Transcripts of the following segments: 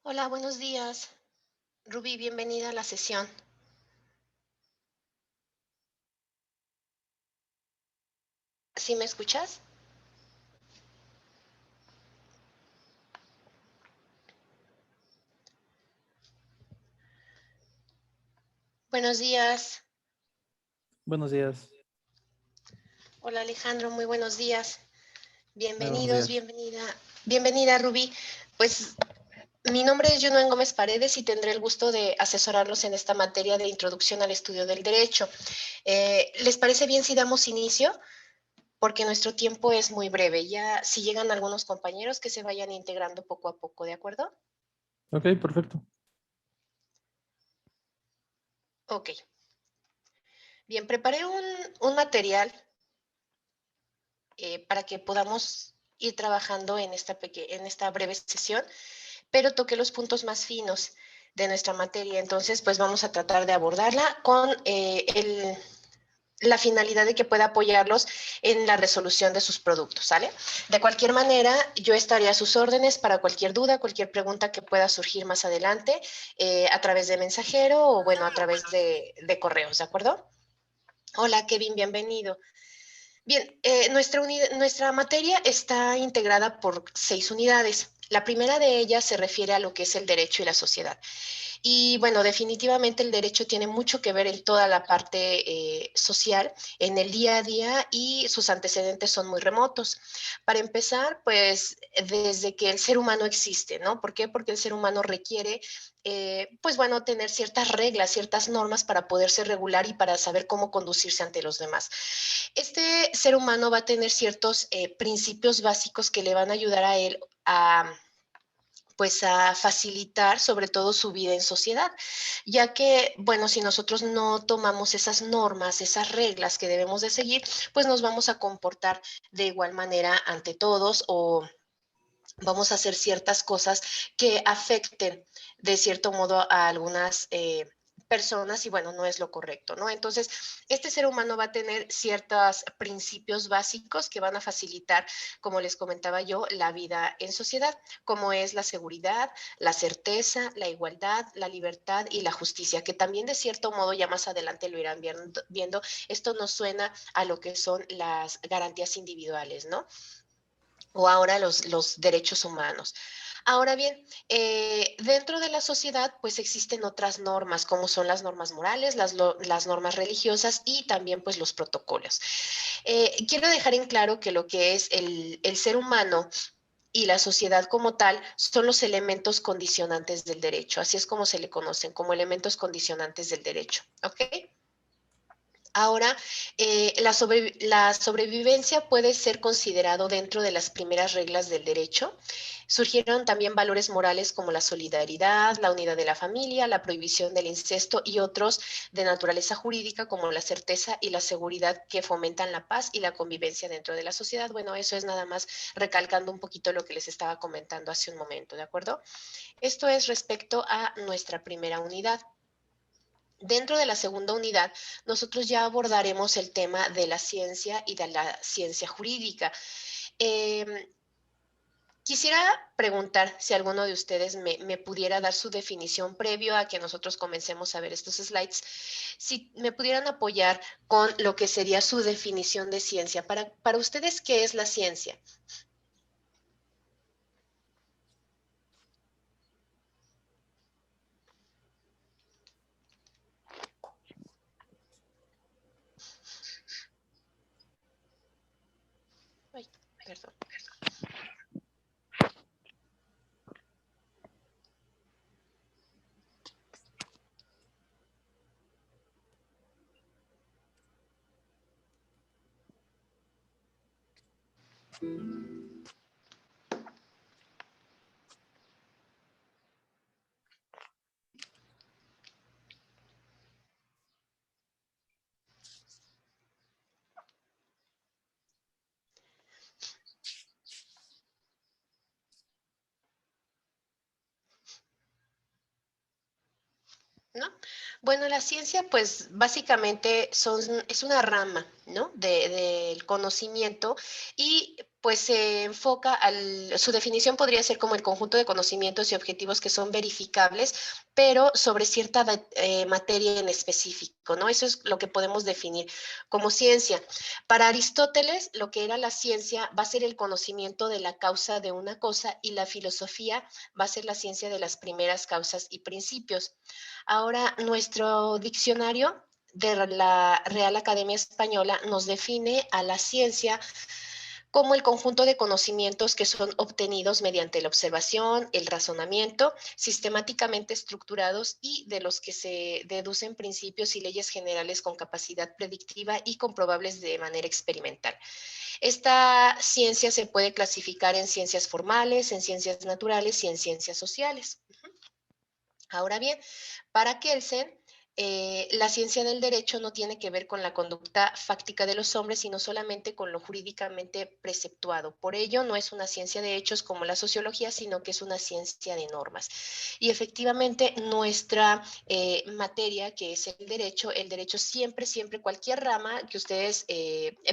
Hola, buenos días. Ruby, bienvenida a la sesión. ¿Sí me escuchas? Buenos días. Buenos días. Hola, Alejandro, muy buenos días. Buenos Bienvenidos, días. bienvenida, Ruby. Pues mi nombre es Junuen Gómez Paredes y tendré el gusto de asesorarlos en esta materia de introducción al estudio del derecho. ¿Les parece bien si damos inicio? Porque nuestro tiempo es muy breve. Ya si llegan algunos compañeros que se vayan integrando poco a poco, ¿de acuerdo? Ok, perfecto. Ok. Bien, preparé un material para que podamos ir trabajando en esta breve sesión, pero toqué los puntos más finos de nuestra materia. Entonces, pues vamos a tratar de abordarla con la finalidad de que pueda apoyarlos en la resolución de sus productos, ¿sale? De cualquier manera, yo estaré a sus órdenes para cualquier duda, cualquier pregunta que pueda surgir más adelante a través de mensajero o, bueno, a través de correos, ¿de acuerdo? Hola, Kevin, bienvenido. Bien, nuestra materia está integrada por 6 unidades. La primera de ellas se refiere a lo que es el derecho y la sociedad. Y bueno, definitivamente el derecho tiene mucho que ver en toda la parte social, en el día a día, y sus antecedentes son muy remotos. Para empezar, pues desde que el ser humano existe, ¿no? ¿Por qué? Porque el ser humano requiere, pues bueno, tener ciertas reglas, ciertas normas para poderse regular y para saber cómo conducirse ante los demás. Este ser humano va a tener ciertos principios básicos que le van a ayudar a él a pues a facilitar sobre todo su vida en sociedad, ya que, bueno, si nosotros no tomamos esas normas, esas reglas que debemos de seguir, pues nos vamos a comportar de igual manera ante todos o vamos a hacer ciertas cosas que afecten de cierto modo a algunas personas y bueno, no es lo correcto, ¿no? Entonces, este ser humano va a tener ciertos principios básicos que van a facilitar, como les comentaba yo, la vida en sociedad, como es la seguridad, la certeza, la igualdad, la libertad y la justicia, que también de cierto modo ya más adelante lo irán viendo. Esto nos suena a lo que son las garantías individuales, ¿no? O ahora los derechos humanos. Ahora bien, dentro de la sociedad, pues existen otras normas, como son las normas morales, las normas religiosas y también pues los protocolos. Quiero dejar en claro que lo que es el ser humano y la sociedad como tal son los elementos condicionantes del derecho, así es como se le conocen, como elementos condicionantes del derecho, ¿ok? Ahora, la sobrevivencia puede ser considerado dentro de las primeras reglas del derecho. Surgieron también valores morales como la solidaridad, la unidad de la familia, la prohibición del incesto y otros de naturaleza jurídica como la certeza y la seguridad que fomentan la paz y la convivencia dentro de la sociedad. Bueno, eso es nada más recalcando un poquito lo que les estaba comentando hace un momento, ¿de acuerdo? Esto es respecto a nuestra primera unidad. Dentro de la segunda unidad, nosotros ya abordaremos el tema de la ciencia y de la ciencia jurídica. Eh, Quisiera preguntar si alguno de ustedes me pudiera dar su definición previo a que nosotros comencemos a ver estos slides, si me pudieran apoyar con lo que sería su definición de ciencia. Para ustedes, ¿qué es la ciencia? Ay, perdón. ¿No? Bueno, la ciencia, pues básicamente es una rama, ¿no? Del conocimiento y pues se enfoca su definición podría ser como el conjunto de conocimientos y objetivos que son verificables, pero sobre cierta materia en específico, ¿no? Eso es lo que podemos definir como ciencia. Para Aristóteles, lo que era la ciencia va a ser el conocimiento de la causa de una cosa y la filosofía va a ser la ciencia de las primeras causas y principios. Ahora, nuestro diccionario de la Real Academia Española nos define a la ciencia como el conjunto de conocimientos que son obtenidos mediante la observación, el razonamiento, sistemáticamente estructurados y de los que se deducen principios y leyes generales con capacidad predictiva y comprobables de manera experimental. Esta ciencia se puede clasificar en ciencias formales, en ciencias naturales y en ciencias sociales. Ahora bien, para Kelsen, la ciencia del derecho no tiene que ver con la conducta fáctica de los hombres, sino solamente con lo jurídicamente preceptuado. Por ello, no es una ciencia de hechos como la sociología, sino que es una ciencia de normas. Y efectivamente, nuestra materia, que es el derecho siempre, siempre, cualquier rama que ustedes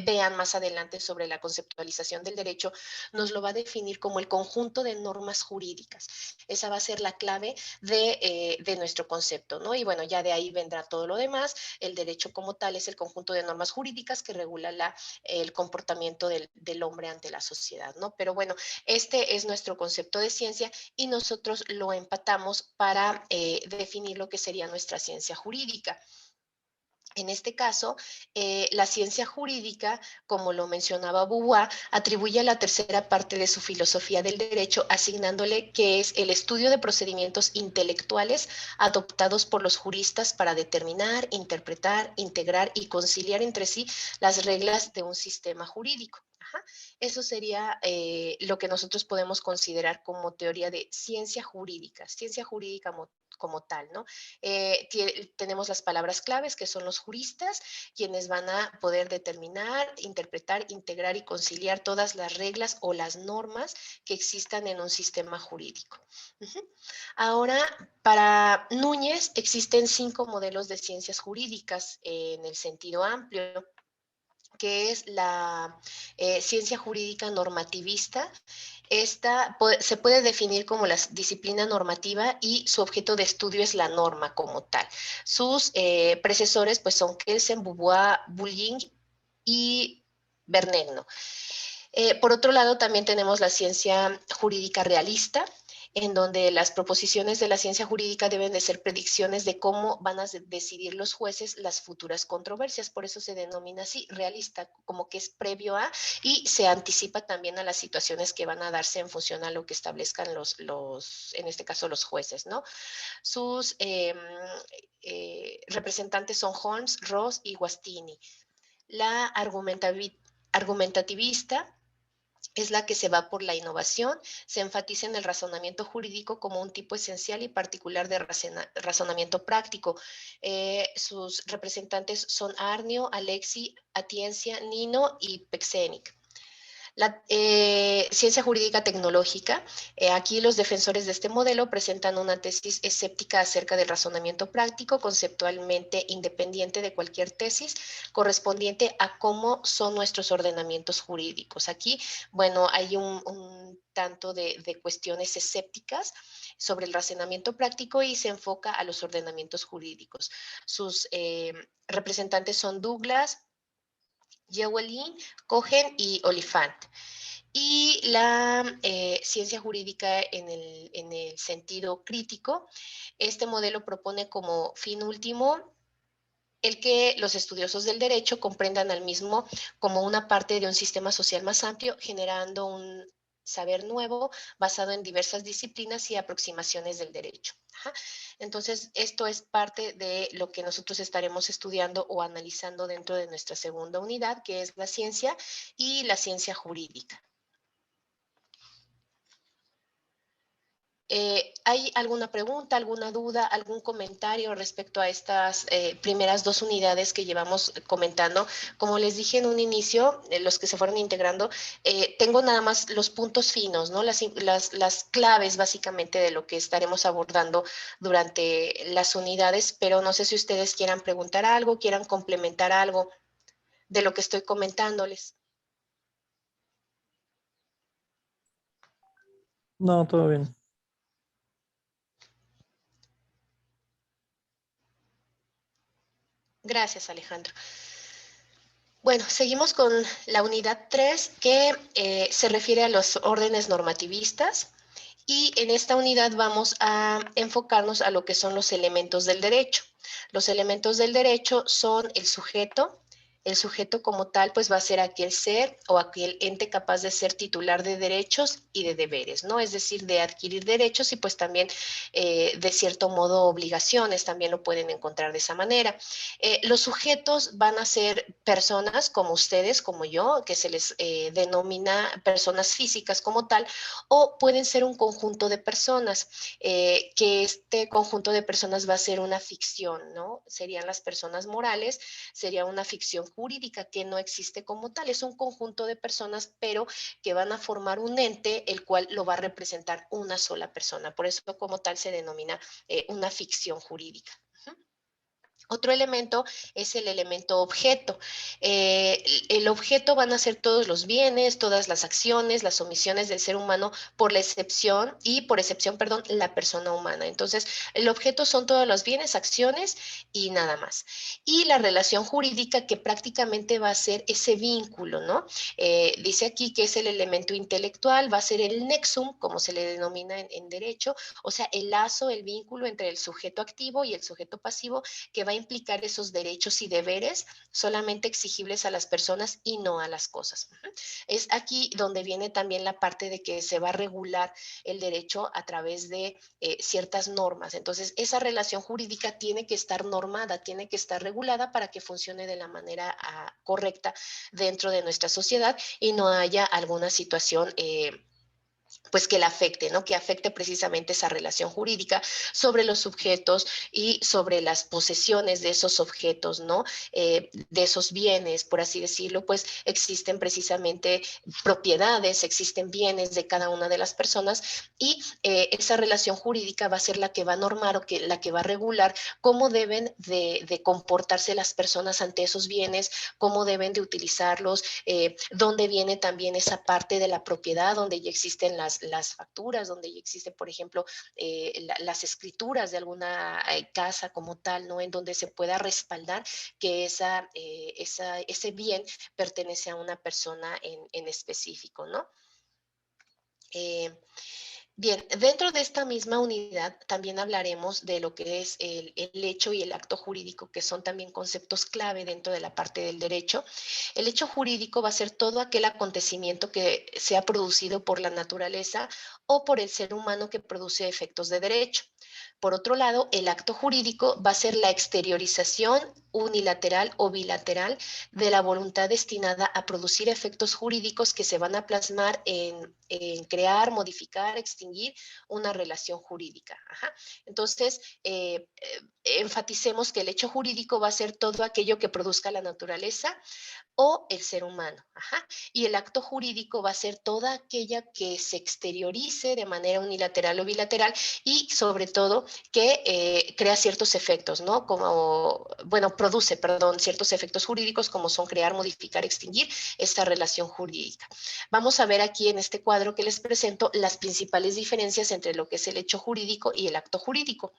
vean más adelante sobre la conceptualización del derecho, nos lo va a definir como el conjunto de normas jurídicas. Esa va a ser la clave de nuestro concepto, ¿no? Y bueno, ya de ahí vendrá todo lo demás. El derecho como tal es el conjunto de normas jurídicas que regula el comportamiento del hombre ante la sociedad, ¿no? Pero bueno, este es nuestro concepto de ciencia y nosotros lo empatamos para definir lo que sería nuestra ciencia jurídica. En este caso, la ciencia jurídica, como lo mencionaba Beauvoir, atribuye la tercera parte de su filosofía del derecho, asignándole que es el estudio de procedimientos intelectuales adoptados por los juristas para determinar, interpretar, integrar y conciliar entre sí las reglas de un sistema jurídico. Ajá. Eso sería lo que nosotros podemos considerar como teoría de ciencia jurídica como tal, ¿no? Tenemos las palabras claves que son los juristas, quienes van a poder determinar, interpretar, integrar y conciliar todas las reglas o las normas que existan en un sistema jurídico. Ahora, para Núñez existen 5 modelos de ciencias jurídicas en el sentido amplio, que es la ciencia jurídica normativista. Esta se puede definir como la disciplina normativa y su objeto de estudio es la norma como tal. Sus predecesores pues, son Kelsen, Beauvoir, Bulling y Bernegno. Por otro lado, también tenemos la ciencia jurídica realista, en donde las proposiciones de la ciencia jurídica deben de ser predicciones de cómo van a decidir los jueces las futuras controversias. Por eso se denomina así, realista, como que es previo a y se anticipa también a las situaciones que van a darse en función a lo que establezcan en este caso, los jueces, ¿no? Sus representantes son Holmes, Ross y Guastini. La argumentativista es la que se va por la innovación, se enfatiza en el razonamiento jurídico como un tipo esencial y particular de razonamiento práctico. Sus representantes son Arnio, Alexi, Atienza, Nino y Peksenic. La ciencia jurídica tecnológica, aquí los defensores de este modelo presentan una tesis escéptica acerca del razonamiento práctico, conceptualmente independiente de cualquier tesis, correspondiente a cómo son nuestros ordenamientos jurídicos. Aquí, bueno, hay un tanto de cuestiones escépticas sobre el razonamiento práctico y se enfoca a los ordenamientos jurídicos. Sus representantes son Douglas, Llewellyn, Cohen y Oliphant. Y la ciencia jurídica en el sentido crítico, este modelo propone como fin último el que los estudiosos del derecho comprendan al mismo como una parte de un sistema social más amplio, generando un saber nuevo basado en diversas disciplinas y aproximaciones del derecho. Ajá. Entonces, esto es parte de lo que nosotros estaremos estudiando o analizando dentro de nuestra segunda unidad, que es la ciencia y la ciencia jurídica. ¿Hay alguna pregunta, alguna duda, algún comentario respecto a estas primeras 2 unidades que llevamos comentando? Como les dije en un inicio, los que se fueron integrando, tengo nada más los puntos finos, ¿no? Las claves básicamente de lo que estaremos abordando durante las unidades, pero no sé si ustedes quieran preguntar algo, quieran complementar algo de lo que estoy comentándoles. No, todo bien. Gracias, Alejandro. Bueno, seguimos con la unidad 3 que se refiere a los órdenes normativistas. Y en esta unidad vamos a enfocarnos a lo que son los elementos del derecho. Los elementos del derecho son el sujeto. El sujeto como tal, pues va a ser aquel ser o aquel ente capaz de ser titular de derechos y de deberes, ¿no? Es decir, de adquirir derechos y pues también de cierto modo obligaciones, también lo pueden encontrar de esa manera. Los sujetos van a ser personas como ustedes, como yo, que se les denomina personas físicas como tal, o pueden ser un conjunto de personas, que este conjunto de personas va a ser una ficción, ¿no? Serían las personas morales, sería una ficción jurídica que no existe como tal, es un conjunto de personas, pero que van a formar un ente, el cual lo va a representar una sola persona. Por eso como tal se denomina una ficción jurídica. Otro elemento es el elemento objeto. El objeto van a ser todos los bienes, todas las acciones, las omisiones del ser humano, por excepción, perdón, la persona humana. Entonces, el objeto son todos los bienes, acciones y nada más. Y la relación jurídica, que prácticamente va a ser ese vínculo, ¿no? Dice aquí que es el elemento intelectual, va a ser el nexum, como se le denomina en derecho, o sea, el lazo, el vínculo entre el sujeto activo y el sujeto pasivo, que va a implicar esos derechos y deberes solamente exigibles a las personas y no a las cosas. Es aquí donde viene también la parte de que se va a regular el derecho a través de ciertas normas. Entonces, esa relación jurídica tiene que estar normada, tiene que estar regulada para que funcione de la manera correcta dentro de nuestra sociedad y no haya alguna situación pues que la afecte, ¿no? Que afecte precisamente esa relación jurídica sobre los sujetos y sobre las posesiones de esos objetos, ¿no? De esos bienes, por así decirlo, pues existen precisamente propiedades, existen bienes de cada una de las personas y esa relación jurídica va a ser la que va a normar o la que va a regular cómo deben de comportarse las personas ante esos bienes, cómo deben de utilizarlos, dónde viene también esa parte de la propiedad, donde ya existen las facturas, donde ya existen, por ejemplo, las escrituras de alguna casa como tal, ¿no? En donde se pueda respaldar que ese bien pertenece a una persona en específico, ¿no? Eh, Bien, dentro de esta misma unidad también hablaremos de lo que es el hecho y el acto jurídico, que son también conceptos clave dentro de la parte del derecho. El hecho jurídico va a ser todo aquel acontecimiento que se ha producido por la naturaleza o por el ser humano que produce efectos de derecho. Por otro lado, el acto jurídico va a ser la exteriorización unilateral o bilateral de la voluntad destinada a producir efectos jurídicos que se van a plasmar en crear, modificar, extinguir una relación jurídica. Ajá. Entonces, enfaticemos que el hecho jurídico va a ser todo aquello que produzca la naturaleza o el ser humano. Ajá. Y el acto jurídico va a ser toda aquella que se exteriorice de manera unilateral o bilateral y sobre todo que crea ciertos efectos, ¿no? Como, bueno, produce, perdón, ciertos efectos jurídicos como son crear, modificar, extinguir esta relación jurídica. Vamos a ver aquí en este cuadro que les presento las principales diferencias entre lo que es el hecho jurídico y el acto jurídico.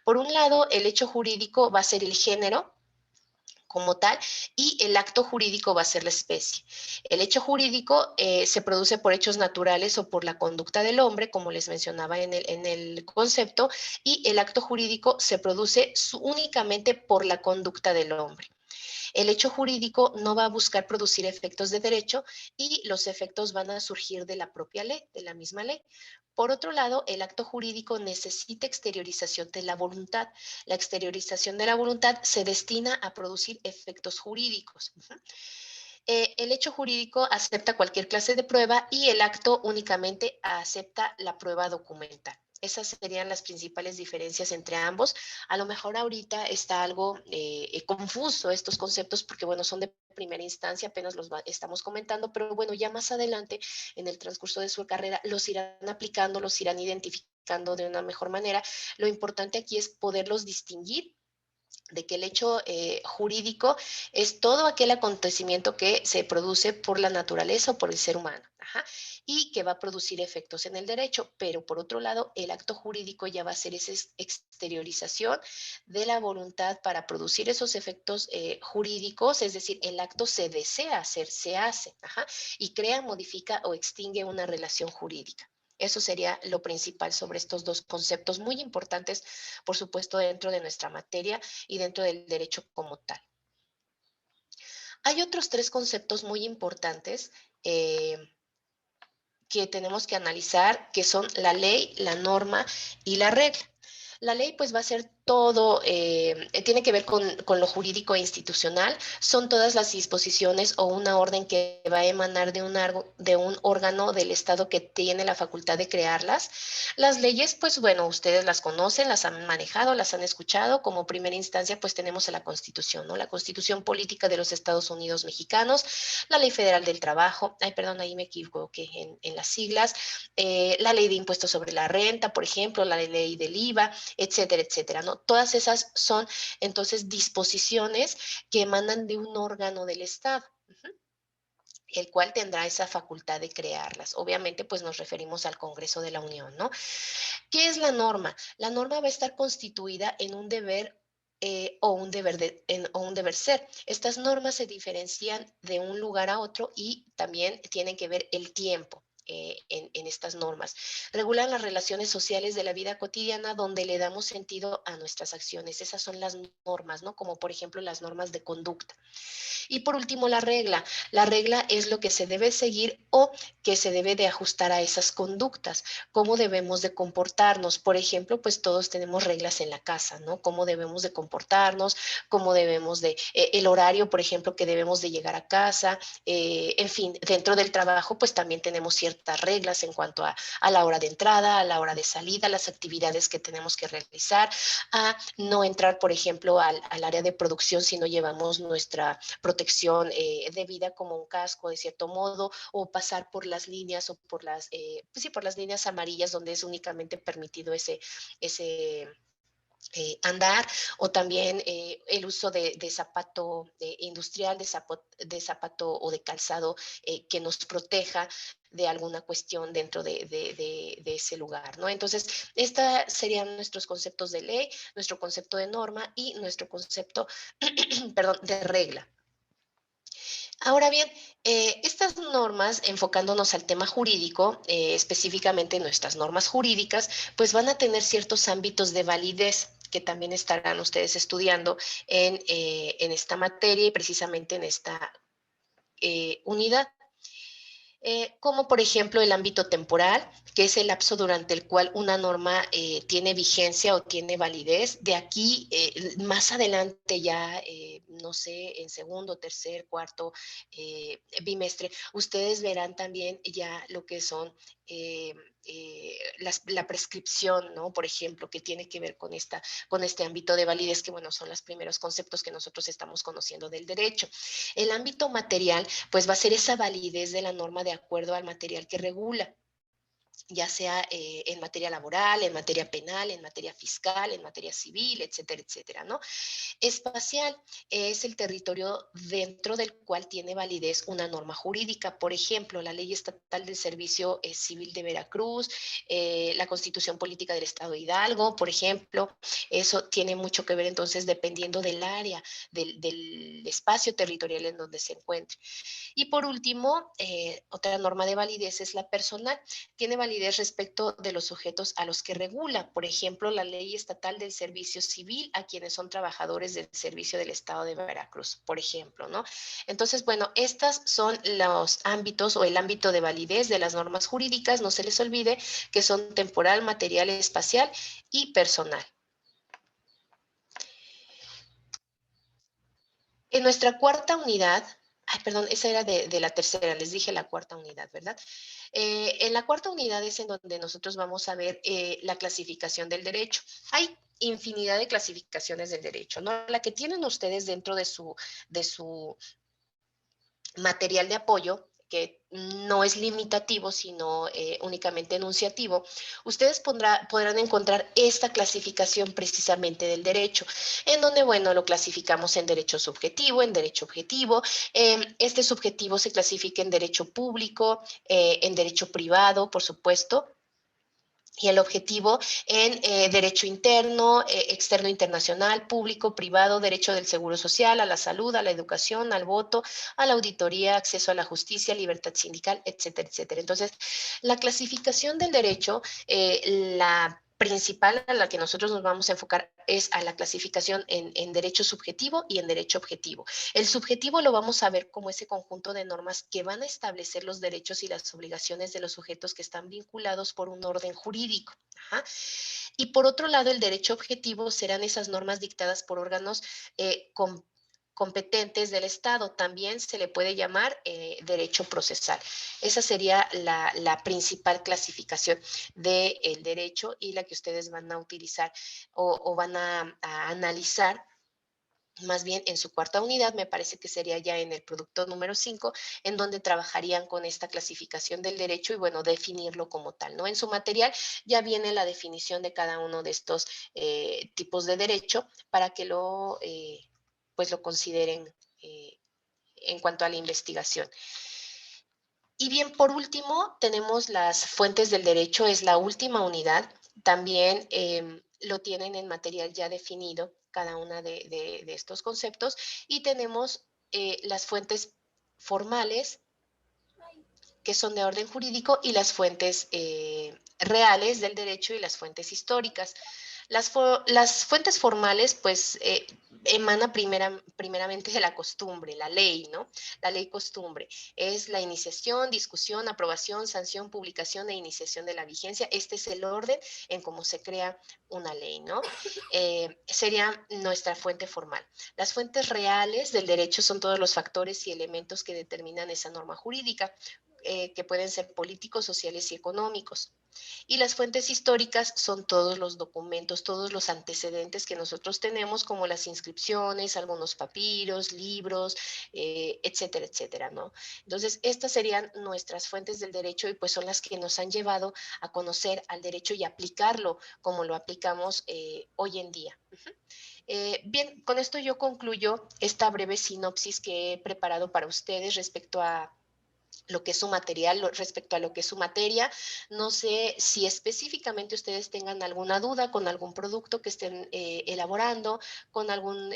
Por un lado, el hecho jurídico va a ser el género como tal, y el acto jurídico va a ser la especie. El hecho jurídico se produce por hechos naturales o por la conducta del hombre, como les mencionaba en el concepto, y el acto jurídico se produce únicamente por la conducta del hombre. El hecho jurídico no va a buscar producir efectos de derecho y los efectos van a surgir de la propia ley, de la misma ley. Por otro lado, el acto jurídico necesita exteriorización de la voluntad. La exteriorización de la voluntad se destina a producir efectos jurídicos. El hecho jurídico acepta cualquier clase de prueba y el acto únicamente acepta la prueba documental. Esas serían las principales diferencias entre ambos. A lo mejor ahorita está algo confuso estos conceptos porque, bueno, son de primera instancia, apenas los estamos comentando, pero bueno, ya más adelante en el transcurso de su carrera los irán aplicando, los irán identificando de una mejor manera. Lo importante aquí es poderlos distinguir de que el hecho jurídico es todo aquel acontecimiento que se produce por la naturaleza o por el ser humano. Ajá, y que va a producir efectos en el derecho, pero por otro lado, el acto jurídico ya va a ser esa exteriorización de la voluntad para producir esos efectos jurídicos, es decir, el acto se desea hacer, se hace, ajá, y crea, modifica o extingue una relación jurídica. Eso sería lo principal sobre estos dos conceptos muy importantes, por supuesto, dentro de nuestra materia y dentro del derecho como tal. Hay otros tres conceptos muy importantes que tenemos que analizar, que son la ley, la norma y la regla. La ley pues va a ser todo, tiene que ver con lo jurídico e institucional, son todas las disposiciones o una orden que va a emanar de un órgano del Estado que tiene la facultad de crearlas. Las leyes, pues bueno, ustedes las conocen, las han manejado, las han escuchado. Como primera instancia, pues tenemos a la Constitución, ¿no? La Constitución Política de los Estados Unidos Mexicanos, la Ley Federal del Trabajo, ay, perdón, ahí me equivoqué en las siglas, la Ley de Impuestos sobre la Renta, por ejemplo, la Ley del IVA, etcétera, etcétera, ¿no? Todas esas son entonces disposiciones que emanan de un órgano del Estado, el cual tendrá esa facultad de crearlas. Obviamente, pues nos referimos al Congreso de la Unión, ¿no? ¿Qué es la norma? La norma va a estar constituida en un deber o un deber ser. Estas normas se diferencian de un lugar a otro y también tienen que ver el tiempo. En estas normas. Regulan las relaciones sociales de la vida cotidiana donde le damos sentido a nuestras acciones. Esas son las normas, ¿no? Como por ejemplo las normas de conducta. Y por último, la regla. La regla es lo que se debe seguir o que se debe de ajustar a esas conductas. Cómo debemos de comportarnos. Por ejemplo, pues todos tenemos reglas en la casa, ¿no? Cómo debemos de comportarnos, cómo debemos de, el horario, por ejemplo, que debemos de llegar a casa. En fin, dentro del trabajo, pues también tenemos ciertas reglas en cuanto a la hora de entrada, a la hora de salida, las actividades que tenemos que realizar, a no entrar, por ejemplo, al área de producción si no llevamos nuestra protección de vida como un casco de cierto modo, o pasar por las líneas o por las, pues sí, por las líneas amarillas donde es únicamente permitido ese andar, o también el uso de zapato industrial, de zapato o de calzado que nos proteja de alguna cuestión dentro de ese lugar, ¿no? Entonces, estos serían nuestros conceptos de ley, nuestro concepto de norma y nuestro concepto, perdón, de regla. Ahora bien, estas normas, enfocándonos al tema jurídico, específicamente nuestras normas jurídicas, pues van a tener ciertos ámbitos de validez que también estarán ustedes estudiando en esta materia y precisamente en esta unidad. Como por ejemplo el ámbito temporal, que es el lapso durante el cual una norma tiene vigencia o tiene validez. De aquí, más adelante ya, no sé, en segundo, tercer, cuarto bimestre, ustedes verán también ya lo que son eh, la prescripción, ¿no? Por ejemplo, que tiene que ver con este ámbito de validez, que bueno, son los primeros conceptos que nosotros estamos conociendo del derecho. El ámbito material, pues va a ser esa validez de la norma de acuerdo al material que regula, ya sea en materia laboral, en materia penal, en materia fiscal, en materia civil, etcétera, etcétera, ¿no? Espacial es el territorio dentro del cual tiene validez una norma jurídica. Por ejemplo, la Ley Estatal del Servicio Civil de Veracruz, la Constitución Política del Estado de Hidalgo, por ejemplo. Eso tiene mucho que ver entonces dependiendo del área, del espacio territorial en donde se encuentre. Y por último, otra norma de validez es la personal. Tiene validez respecto de los sujetos a los que regula. Por ejemplo, la Ley Estatal del Servicio Civil a quienes son trabajadores del servicio del Estado de Veracruz, por ejemplo, ¿no? Entonces, bueno, estos son los ámbitos o el ámbito de validez de las normas jurídicas. No se les olvide que son temporal, material, espacial y personal. En nuestra cuarta unidad, ay, perdón, esa era de la tercera, les dije la cuarta unidad, ¿verdad? En la cuarta unidad es en donde nosotros vamos a ver la clasificación del derecho. Hay infinidad de clasificaciones del derecho, ¿no? La que tienen ustedes dentro de su material de apoyo, que no es limitativo, sino únicamente enunciativo, ustedes podrán encontrar esta clasificación precisamente del derecho, en donde, bueno, lo clasificamos en derecho subjetivo, en derecho objetivo. Este subjetivo se clasifica en derecho público, en derecho privado, por supuesto, y el objetivo en derecho interno, externo internacional, público, privado, derecho del seguro social, a la salud, a la educación, al voto, a la auditoría, acceso a la justicia, libertad sindical, etcétera, etcétera. Entonces, la clasificación del derecho, la principal a la que nosotros nos vamos a enfocar es a la clasificación en derecho subjetivo y en derecho objetivo. El subjetivo lo vamos a ver como ese conjunto de normas que van a establecer los derechos y las obligaciones de los sujetos que están vinculados por un orden jurídico. Ajá. Y por otro lado, el derecho objetivo serán esas normas dictadas por órganos competentes del Estado. También se le puede llamar derecho procesal. Esa sería la principal clasificación del derecho y la que ustedes van a utilizar o van a analizar más bien en su cuarta unidad, me parece que sería ya en el producto número 5, en donde trabajarían con esta clasificación del derecho y, bueno, definirlo como tal, ¿no? En su material ya viene la definición de cada uno de estos tipos de derecho para que pues lo consideren en cuanto a la investigación. Y bien, por último, tenemos las fuentes del derecho, es la última unidad. También lo tienen en material ya definido, cada una de estos conceptos. Y tenemos las fuentes formales, que son de orden jurídico, y las fuentes reales del derecho y las fuentes históricas. Las fuentes formales, pues, emana primeramente de la costumbre, la ley, ¿no? La ley costumbre es la iniciación, discusión, aprobación, sanción, publicación e iniciación de la vigencia. Este es el orden en cómo se crea una ley, ¿no? Sería nuestra fuente formal. Las fuentes reales del derecho son todos los factores y elementos que determinan esa norma jurídica, que pueden ser políticos, sociales y económicos. Y las fuentes históricas son todos los documentos, todos los antecedentes que nosotros tenemos, como las inscripciones, algunos papiros, libros, etcétera, etcétera, ¿no? Entonces, estas serían nuestras fuentes del derecho y pues son las que nos han llevado a conocer al derecho y aplicarlo como lo aplicamos hoy en día. Bien, con esto yo concluyo esta breve sinopsis que he preparado para ustedes respecto a lo que es su material, respecto a lo que es su materia. No sé si específicamente ustedes tengan alguna duda con algún producto que estén elaborando, con algún,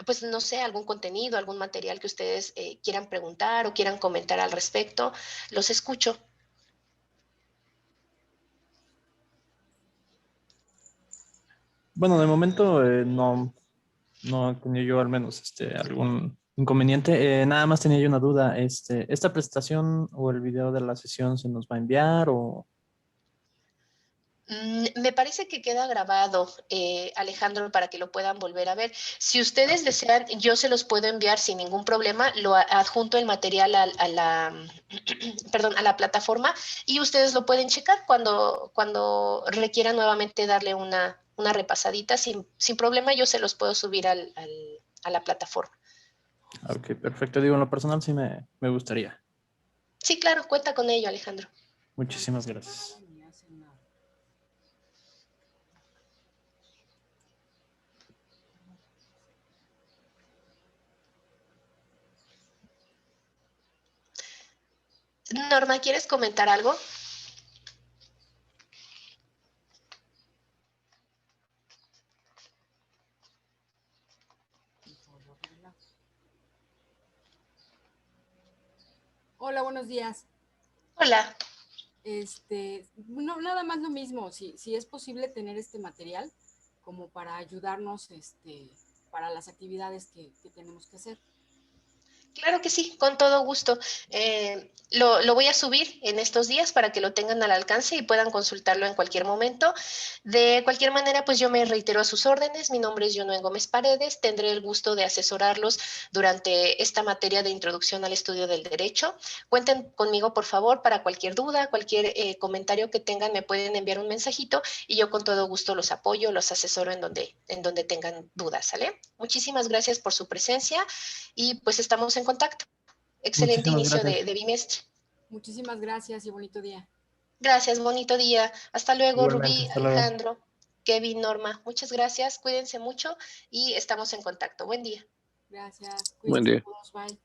pues no sé, algún contenido, algún material que ustedes quieran preguntar o quieran comentar al respecto. Los escucho. Bueno, de momento no he tenido yo al menos algún inconveniente. Nada más tenía yo una duda. ¿Esta presentación o el video de la sesión se nos va a enviar o...? Me parece que queda grabado, Alejandro, para que lo puedan volver a ver. Si Ah, ustedes ok. desean, yo se los puedo enviar sin ningún problema. Lo adjunto el material a la, perdón, a la plataforma y ustedes lo pueden checar cuando requieran nuevamente darle una repasadita. Sin problema, yo se los puedo subir a la plataforma. Ok, perfecto. Digo, en lo personal sí me gustaría. Sí, claro, cuenta con ello, Alejandro. Muchísimas gracias. Norma, ¿quieres comentar algo? Hola, buenos días. Hola. No, nada más lo mismo, si es posible tener este material como para ayudarnos para las actividades que tenemos que hacer. Claro que sí, con todo gusto. Lo voy a subir en estos días para que lo tengan al alcance y puedan consultarlo en cualquier momento. De cualquier manera, pues yo me reitero a sus órdenes. Mi nombre es Yunuen Gómez Paredes. Tendré el gusto de asesorarlos durante esta materia de introducción al estudio del derecho. Cuenten conmigo, por favor, para cualquier duda, cualquier comentario que tengan, me pueden enviar un mensajito y yo con todo gusto los apoyo, los asesoro en donde tengan dudas, ¿sale? Muchísimas gracias por su presencia y pues estamos en contacto. excelente Muchísimas inicio gracias. de bimestre. Muchísimas gracias y bonito día. Gracias, bonito día. Hasta luego, Igualmente, Rubí, hasta luego. Alejandro, Kevin, Norma. Muchas gracias, cuídense mucho y estamos en contacto. Buen día. Gracias. Buen Cuídense día. todos. Bye.